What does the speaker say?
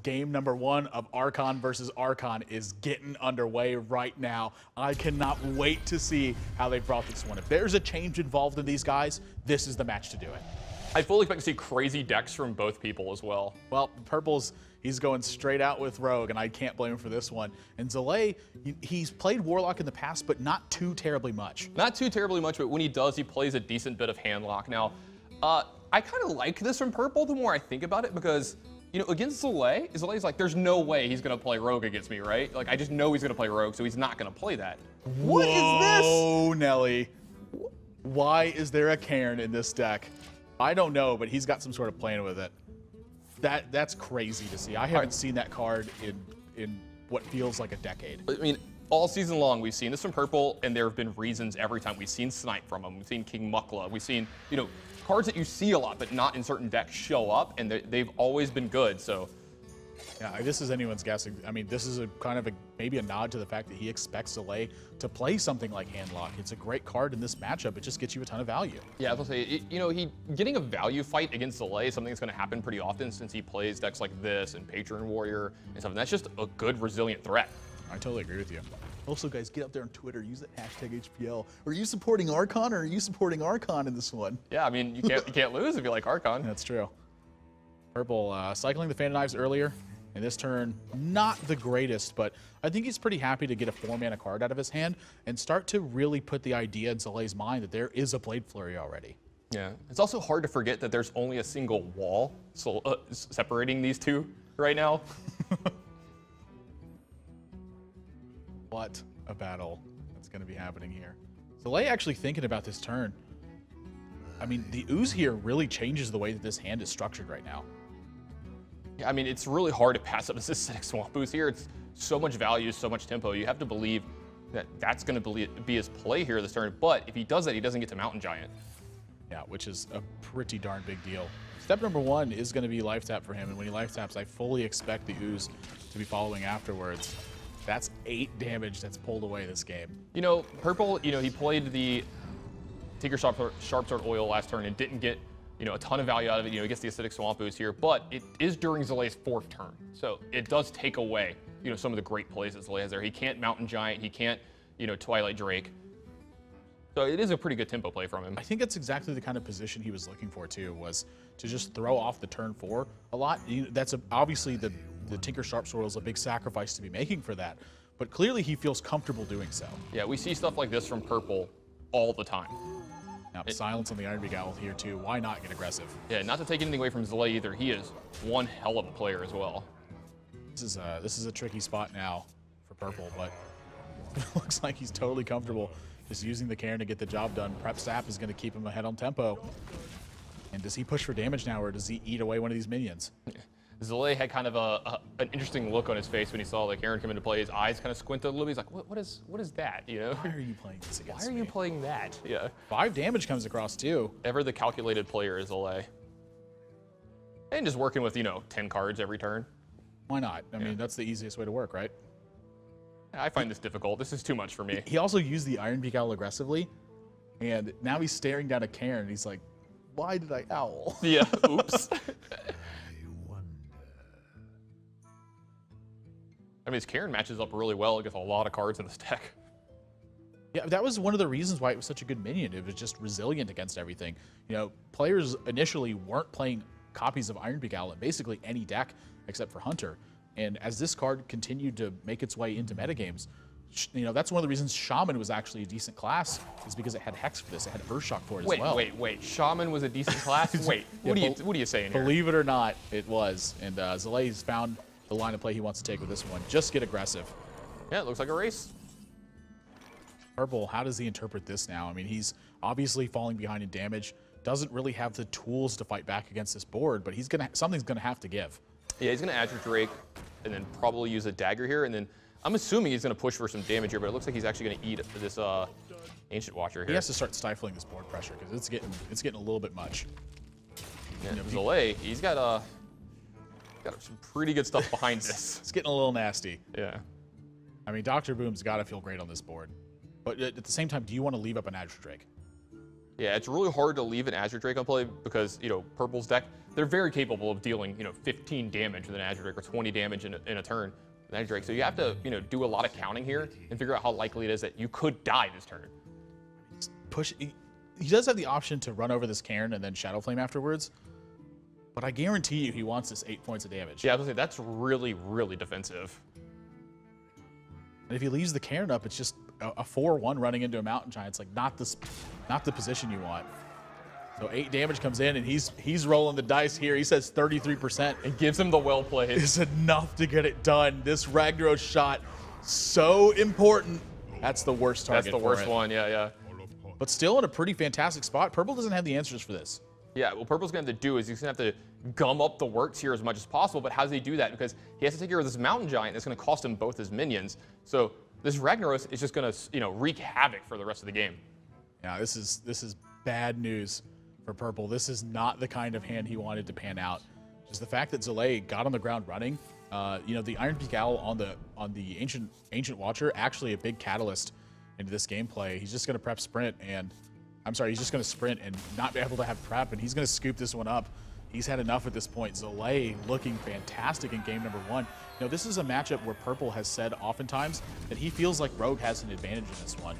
Game number 1 of Archon versus Archon is getting underway right now. I cannot wait to see how they brought this one. If there's a change involved in these guys, this is the match to do it. I fully expect to see crazy decks from both people as well. Well, Purple's, he's going straight out with Rogue, and I can't blame him for this one. And Zalae, he's played Warlock in the past, but not too terribly much. Not too terribly much, but when he does, he plays a decent bit of handlock. Now, I kind of like this from Purple the more I think about it, because you know, against Zalae, Zalae's like, there's no way he's going to play Rogue against me, right? Like, I just know he's going to play Rogue, so he's not going to play that. What is this? Oh, Nelly. Why is there a Cairn in this deck? I don't know, but he's got some sort of plan with it. That's crazy to see. I haven't seen that card in what feels like a decade. I mean, all season long, we've seen this from Purple, and there have been reasons every time. We've seen Snipe from him. We've seen King Mukla. We've seen, you know, cards that you see a lot, but not in certain decks show up, and they've always been good, so. Yeah, this is anyone's guessing. I mean, this is a kind of maybe a nod to the fact that he expects Zalae to play something like Handlock. It's a great card in this matchup. It just gets you a ton of value. Yeah, I was gonna say, you know, getting a value fight against Zalae is something that's gonna happen pretty often since he plays decks like this and Patron Warrior and stuff, and that's just a good, resilient threat. I totally agree with you. Also, guys, get up there on Twitter, use that hashtag HPL. Are you supporting Archon, or are you supporting Archon in this one? Yeah, I mean, you can't lose if you like Archon. That's true. Purple cycling the Phantom Knives earlier. In this turn, not the greatest, but I think he's pretty happy to get a 4-mana card out of his hand and start to really put the idea in Zalae's mind that there is a Blade Flurry already. Yeah, it's also hard to forget that there's only a single wall separating these two right now. What a battle that's going to be happening here. Zalae actually thinking about this turn. I mean, the ooze here really changes the way that this hand is structured right now. I mean, it's really hard to pass up this acidic swamp ooze here. It's so much value, so much tempo. You have to believe that that's going to be his play here this turn. But if he does that, he doesn't get to Mountain Giant. Yeah, which is a pretty darn big deal. Step number 1 is going to be life tap for him. And when he life taps, I fully expect the ooze to be following afterwards. That's 8 damage that's pulled away this game. You know, Purple, you know, he played the Tinker Sharpsword Oil last turn and didn't get, you know, a ton of value out of it. You know, he gets the Acidic Swamp Ooze here, but it is during Zalae's 4th turn. So it does take away, you know, some of the great plays that Zalae has there. He can't Mountain Giant, he can't, you know, Twilight Drake. So it is a pretty good tempo play from him. I think that's exactly the kind of position he was looking for too, was to just throw off the turn 4 a lot. That's obviously the Tinker Sharpsword is a big sacrifice to be making for that, but clearly he feels comfortable doing so. Yeah, we see stuff like this from Purple all the time. Now, silence on the Iron Beak Owl here too. Why not get aggressive? Yeah, not to take anything away from Zalae either. He is one hell of a player as well. This is a tricky spot now for Purple, but it looks like he's totally comfortable just using the Cairn to get the job done. Prep Sap is going to keep him ahead on tempo. And does he push for damage now, or does he eat away one of these minions? Zalae had kind of an interesting look on his face when he saw the Cairn come into play. His eyes kind of squinted a little bit. He's like, what is that, you know? Why are you playing this against me? Why are you playing that? Yeah. 5 damage comes across too. Ever the calculated player is Zalae. And just working with, you know, 10 cards every turn. Why not? I mean, that's the easiest way to work, right? I find this difficult. This is too much for me. He also used the Iron Beak Owl aggressively, and now he's staring down a Cairn, and he's like, why did I owl? Yeah, oops. I mean, his Cairn matches up really well against a lot of cards in this deck. Yeah, that was one of the reasons why it was such a good minion. It was just resilient against everything. You know, players initially weren't playing copies of Iron Beak Owl in basically any deck except for Hunter. And as this card continued to make its way into metagames, you know, that's one of the reasons Shaman was actually a decent class, is because it had Hex for this. It had Earthshock for it as well. Wait. Shaman was a decent class? Wait, what are you saying here? Believe it or not, it was. And Zalae's found the line of play he wants to take with this one. Just get aggressive. Yeah, it looks like a race. Purple, how does he interpret this now? I mean, he's obviously falling behind in damage, doesn't really have the tools to fight back against this board, but something's gonna have to give. Yeah, he's gonna Azure Drake and then probably use a dagger here, and then I'm assuming he's gonna push for some damage here, but it looks like he's actually gonna eat this Ancient Watcher here. He has to start stifling this board pressure because it's getting a little bit much. Yeah, Zalae, he's got some pretty good stuff behind this. It's getting a little nasty. Yeah. I mean, Dr. Boom's got to feel great on this board. But at the same time, do you want to leave up an Azure Drake? Yeah, it's really hard to leave an Azure Drake on play because, you know, Purple's deck they're very capable of dealing, 15 damage with an Azure Drake or 20 damage in a turn with an Azure Drake. So you have to, do a lot of counting here and figure out how likely it is that you could die this turn. He does have the option to run over this Cairn and then Shadow Flame afterwards, but I guarantee you he wants this 8 points of damage. Yeah, I was gonna say, that's really, really defensive. And if he leaves the Cairn up, it's just a 4-1 running into a Mountain Giant. It's like not the position you want. So 8 damage comes in, and he's rolling the dice here. He says 33%. It gives him the well played. Is enough to get it done. This Ragnaros shot, so important. That's the worst target. That's the worst one, yeah. But still in a pretty fantastic spot. Purple doesn't have the answers for this. Yeah, what Purple's going to have to do is he's going to have to gum up the works here as much as possible, but how does he do that? Because he has to take care of this Mountain Giant that's going to cost him both his minions. So this Ragnaros is just going to, wreak havoc for the rest of the game. Yeah, this is bad news for Purple. This is not the kind of hand he wanted to pan out. Just the fact that Zalae got on the ground running. The Iron Peak Owl on the Ancient Watcher, actually a big catalyst into this gameplay. He's just going to prep sprint and he's just going to sprint and not be able to have prep, and he's going to scoop this one up. He's had enough at this point. Zalae looking fantastic in game number 1. This is a matchup where Purple has said oftentimes that he feels like Rogue has an advantage in this one.